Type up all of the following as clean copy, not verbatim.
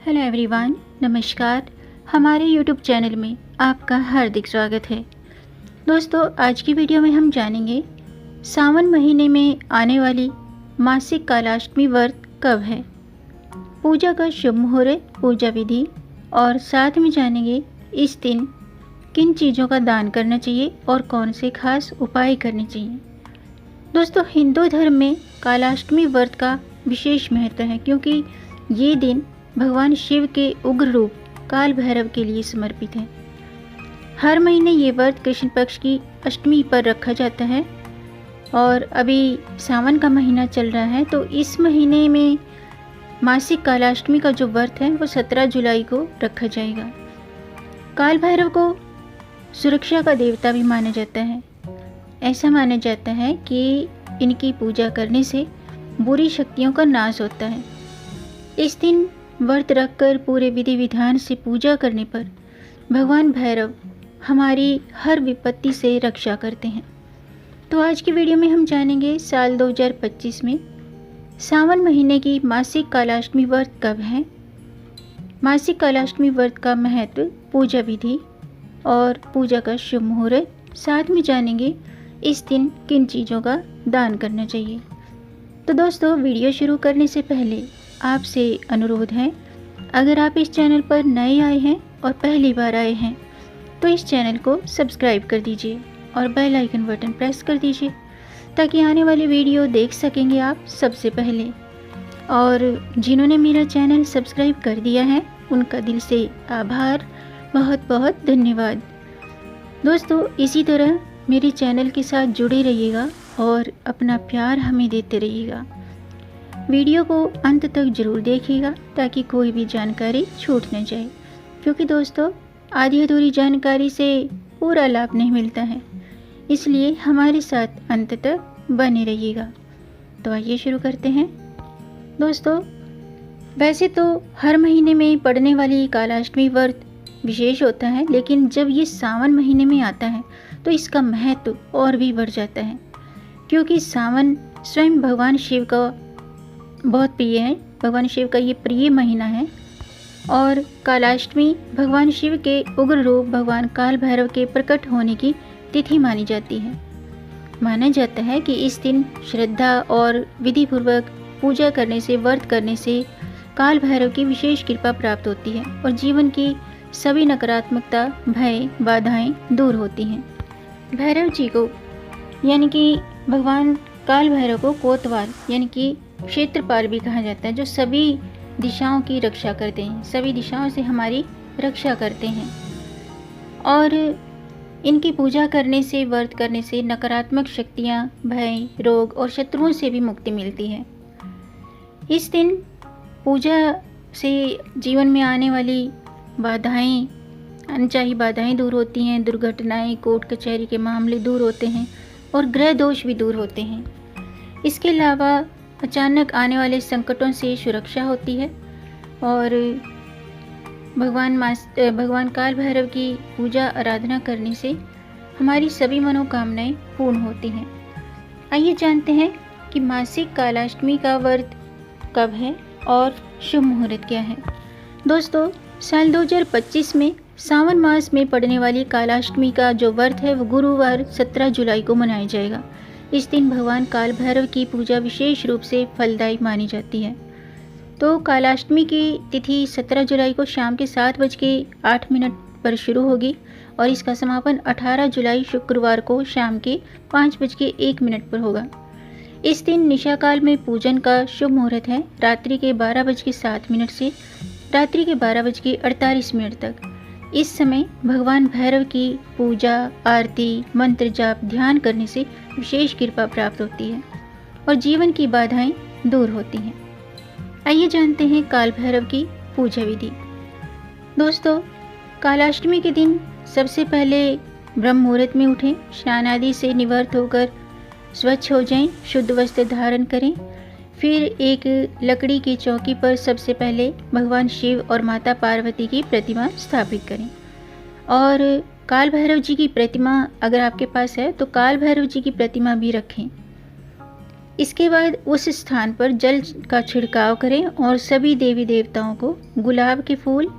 Hello everyone, नमस्कार। हमारे YouTube channel में आपका हार्दिक स्वागत है। दोस्तों, आज की वीडियो में हम जानेंगे सावन महीने में आने वाली मासिक कालाष्टमी व्रत कब है, पूजा का शुभ मुहूर्त, पूजा विधि और साथ में जानेंगे इस दिन किन चीज़ों का दान करना चाहिए और कौन से खास उपाय करने चाहिए। दोस्तों, हिंदू धर्म में कालाष्टमी व्रत का विशेष महत्व है क्योंकि ये दिन भगवान शिव के उग्र रूप काल भैरव के लिए समर्पित है। हर महीने ये व्रत कृष्ण पक्ष की अष्टमी पर रखा जाता है और अभी सावन का महीना चल रहा है, तो इस महीने में मासिक कालाष्टमी का जो व्रत है वो 17 जुलाई को रखा जाएगा। काल भैरव को सुरक्षा का देवता भी माना जाता है। ऐसा माना जाता है कि इनकी पूजा करने से बुरी शक्तियों का नाश होता है। इस दिन व्रत रखकर पूरे विधि विधान से पूजा करने पर भगवान भैरव हमारी हर विपत्ति से रक्षा करते हैं। तो आज की वीडियो में हम जानेंगे साल 2025 में सावन महीने की मासिक कालाष्टमी व्रत कब है, मासिक कालाष्टमी व्रत का महत्व, पूजा विधि और पूजा का शुभ मुहूर्त। साथ में जानेंगे इस दिन किन चीज़ों का दान करना चाहिए। तो दोस्तों, वीडियो शुरू करने से पहले आपसे अनुरोध है, अगर आप इस चैनल पर नए आए हैं और पहली बार आए हैं तो इस चैनल को सब्सक्राइब कर दीजिए और बेल आइकन बटन प्रेस कर दीजिए ताकि आने वाली वीडियो देख सकेंगे आप सबसे पहले। और जिन्होंने मेरा चैनल सब्सक्राइब कर दिया है उनका दिल से आभार, बहुत बहुत धन्यवाद। दोस्तों, इसी तरह मेरे चैनल के साथ जुड़े रहिएगा और अपना प्यार हमें देते रहिएगा। वीडियो को अंत तक जरूर देखिएगा ताकि कोई भी जानकारी छूट न जाए, क्योंकि दोस्तों आधी अधूरी जानकारी से पूरा लाभ नहीं मिलता है, इसलिए हमारे साथ अंत तक बने रहिएगा। तो आइए शुरू करते हैं। दोस्तों, वैसे तो हर महीने में पड़ने वाली कालाष्टमी व्रत विशेष होता है, लेकिन जब ये सावन महीने में आता है तो इसका महत्व और भी बढ़ जाता है, क्योंकि सावन स्वयं भगवान शिव का बहुत प्रिय है। भगवान शिव का ये प्रिय महीना है और कालाष्टमी भगवान शिव के उग्र रूप भगवान काल भैरव के प्रकट होने की तिथि मानी जाती है। माना जाता है कि इस दिन श्रद्धा और विधि पूर्वक पूजा करने से, व्रत करने से काल भैरव की विशेष कृपा प्राप्त होती है और जीवन की सभी नकारात्मकता, भय, बाधाएं दूर होती हैं। भैरव जी को यानी कि भगवान काल भैरव को कोतवाल यानी कि क्षेत्रपाल भी कहा जाता है, जो सभी दिशाओं की रक्षा करते हैं, सभी दिशाओं से हमारी रक्षा करते हैं। और इनकी पूजा करने से, व्रत करने से नकारात्मक शक्तियाँ, भय, रोग और शत्रुओं से भी मुक्ति मिलती है। इस दिन पूजा से जीवन में आने वाली बाधाएं, अनचाही बाधाएं दूर होती हैं, दुर्घटनाएं, कोर्ट कचहरी के मामले दूर होते हैं और ग्रह दोष भी दूर होते हैं। इसके अलावा अचानक आने वाले संकटों से सुरक्षा होती है और भगवान काल भैरव की पूजा आराधना करने से हमारी सभी मनोकामनाएं पूर्ण होती हैं। आइए जानते हैं कि मासिक कालाष्टमी का व्रत कब है और शुभ मुहूर्त क्या है। दोस्तों, साल 2025 में सावन मास में पड़ने वाली कालाष्टमी का जो व्रत है वो गुरुवार 17 जुलाई को मनाया जाएगा। इस दिन भगवान काल भैरव की पूजा विशेष रूप से फलदायी मानी जाती है। तो कालाष्टमी की तिथि 17 जुलाई को शाम के 7:08 पर शुरू होगी और इसका समापन 18 जुलाई शुक्रवार को शाम के 5:01 पर होगा। इस दिन निशाकाल में पूजन का शुभ मुहूर्त है रात्रि के 12:07 से रात्रि के 12:48 तक। इस समय भगवान भैरव की पूजा, आरती, मंत्र जाप, ध्यान करने से विशेष कृपा प्राप्त होती है और जीवन की बाधाएं दूर होती हैं। आइए जानते हैं काल भैरव की पूजा विधि। दोस्तों, कालाष्टमी के दिन सबसे पहले ब्रह्म मुहूर्त में उठें, स्नान आदि से निवृत्त होकर स्वच्छ हो जाएं, शुद्ध वस्त्र धारण करें। फिर एक लकड़ी की चौकी पर सबसे पहले भगवान शिव और माता पार्वती की प्रतिमा स्थापित करें और काल भैरव जी की प्रतिमा अगर आपके पास है तो काल भैरव जी की प्रतिमा भी रखें। इसके बाद उस स्थान पर जल का छिड़काव करें और सभी देवी देवताओं को गुलाब के फूल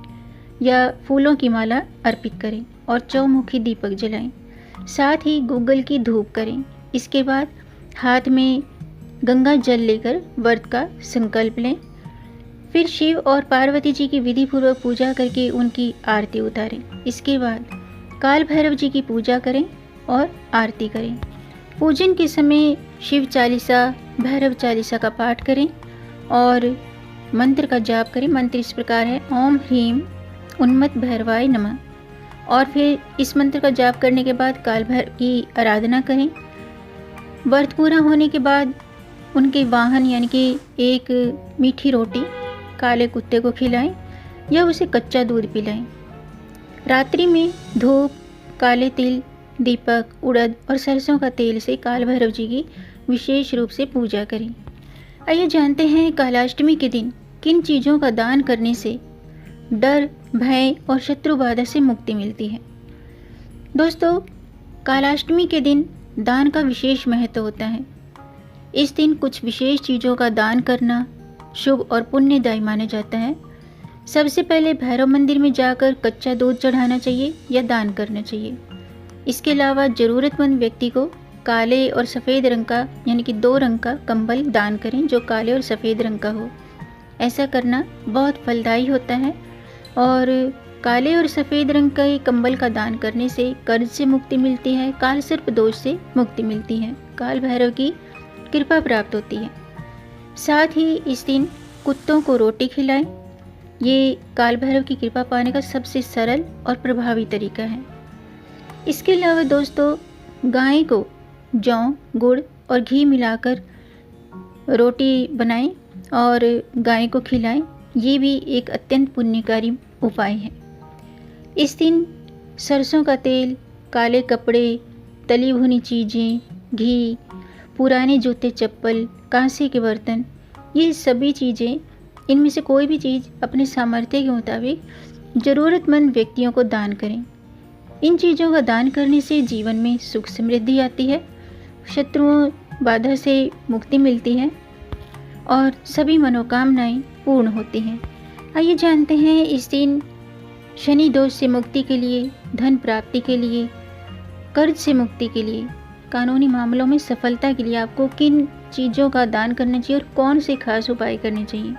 या फूलों की माला अर्पित करें और चौमुखी दीपक जलाएं। साथ ही गूगल की धूप करें। इसके बाद हाथ में गंगा जल लेकर व्रत का संकल्प लें। फिर शिव और पार्वती जी की विधि पूर्वक पूजा करके उनकी आरती उतारें। इसके बाद काल भैरव जी की पूजा करें और आरती करें। पूजन के समय शिव चालीसा, भैरव चालीसा का पाठ करें और मंत्र का जाप करें। मंत्र इस प्रकार है, ओम ह्रीम उन्मत्त भैरवाय नमः। और फिर इस मंत्र का जाप करने के बाद काल भैरव की आराधना करें। व्रत पूरा होने के बाद उनके वाहन यानी कि एक मीठी रोटी काले कुत्ते को खिलाएं या उसे कच्चा दूध पिलाएं। रात्रि में धूप, काले तिल, दीपक, उड़द और सरसों का तेल से काल भैरव जी की विशेष रूप से पूजा करें। आइए जानते हैं कालाष्टमी के दिन किन चीज़ों का दान करने से डर, भय और शत्रु बाधा से मुक्ति मिलती है। दोस्तों, कालाष्टमी के दिन दान का विशेष महत्व होता है। इस दिन कुछ विशेष चीज़ों का दान करना शुभ और पुण्यदायी माना जाता है। सबसे पहले भैरव मंदिर में जाकर कच्चा दूध चढ़ाना चाहिए या दान करना चाहिए। इसके अलावा ज़रूरतमंद व्यक्ति को काले और सफ़ेद रंग का यानी कि 2 रंग का कंबल दान करें जो काले और सफ़ेद रंग का हो। ऐसा करना बहुत फलदायी होता है और काले और सफ़ेद रंग के कंबल का दान करने से कर्ज से मुक्ति मिलती है, काल सर्प दोष से मुक्ति मिलती है, काल भैरव की कृपा प्राप्त होती है। साथ ही इस दिन कुत्तों को रोटी खिलाएं। ये काल भैरव की कृपा पाने का सबसे सरल और प्रभावी तरीका है। इसके अलावा दोस्तों, गाय को जौ, गुड़ और घी मिलाकर रोटी बनाएं और गाय को खिलाएं। ये भी एक अत्यंत पुण्यकारी उपाय है। इस दिन सरसों का तेल, काले कपड़े, तली भुनी चीज़ें, घी, पुराने जूते चप्पल, कांसे के बर्तन, ये सभी चीज़ें, इनमें से कोई भी चीज़ अपने सामर्थ्य के मुताबिक ज़रूरतमंद व्यक्तियों को दान करें। इन चीज़ों का दान करने से जीवन में सुख समृद्धि आती है, शत्रुओं बाधा से मुक्ति मिलती है और सभी मनोकामनाएं पूर्ण होती हैं। आइए जानते हैं इस दिन शनि दोष से मुक्ति के लिए, धन प्राप्ति के लिए, कर्ज से मुक्ति के लिए, कानूनी मामलों में सफलता के लिए आपको किन चीज़ों का दान करना चाहिए और कौन से खास उपाय करने चाहिए।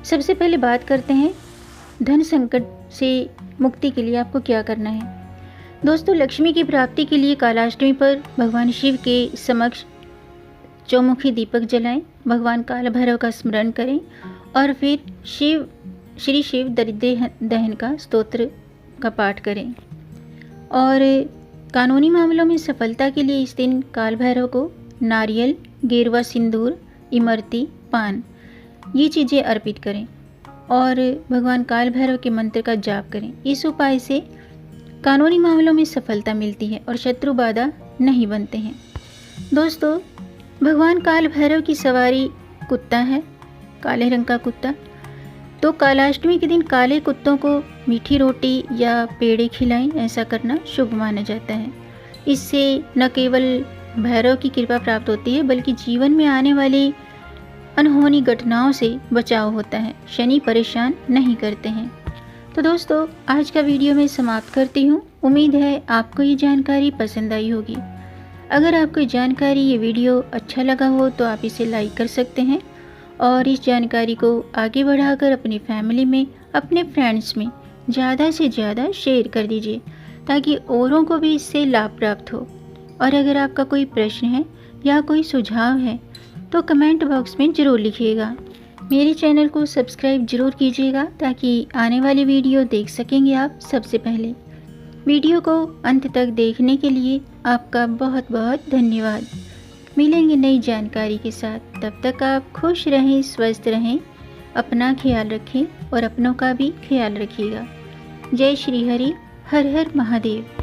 सबसे पहले बात करते हैं धन संकट से मुक्ति के लिए आपको क्या करना है। दोस्तों, लक्ष्मी की प्राप्ति के लिए कालाष्टमी पर भगवान शिव के समक्ष चौमुखी दीपक जलाएं, भगवान काल भैरव का स्मरण करें और फिर श्री शिव दरिद्र दहन का स्तोत्र का पाठ करें। और कानूनी मामलों में सफलता के लिए इस दिन काल भैरव को नारियल, गेरुआ सिंदूर, इमरती, पान, ये चीज़ें अर्पित करें और भगवान काल भैरव के मंत्र का जाप करें। इस उपाय से कानूनी मामलों में सफलता मिलती है और शत्रु बाधा नहीं बनते हैं। दोस्तों, भगवान काल भैरव की सवारी कुत्ता है, काले रंग का कुत्ता। तो कालाष्टमी के दिन काले कुत्तों को मीठी रोटी या पेड़े खिलाएं। ऐसा करना शुभ माना जाता है। इससे न केवल भैरव की कृपा प्राप्त होती है बल्कि जीवन में आने वाली अनहोनी घटनाओं से बचाव होता है। शनि परेशान नहीं करते हैं। तो दोस्तों, आज का वीडियो मैं समाप्त करती हूँ। उम्मीद है आपको ये जानकारी पसंद आई होगी। अगर आपको जानकारी, ये वीडियो अच्छा लगा हो तो आप इसे लाइक कर सकते हैं और इस जानकारी को आगे बढ़ाकर अपनी फैमिली में, अपने फ्रेंड्स में ज़्यादा से ज़्यादा शेयर कर दीजिए ताकि औरों को भी इससे लाभ प्राप्त हो। और अगर आपका कोई प्रश्न है या कोई सुझाव है तो कमेंट बॉक्स में ज़रूर लिखिएगा। मेरे चैनल को सब्सक्राइब ज़रूर कीजिएगा ताकि आने वाली वीडियो देख सकेंगे आप सबसे पहले। वीडियो को अंत तक देखने के लिए आपका बहुत बहुत धन्यवाद। मिलेंगे नई जानकारी के साथ। तब तक आप खुश रहें, स्वस्थ रहें, अपना ख्याल रखें और अपनों का भी ख्याल रखिएगा। जय श्री हरि, हर हर महादेव।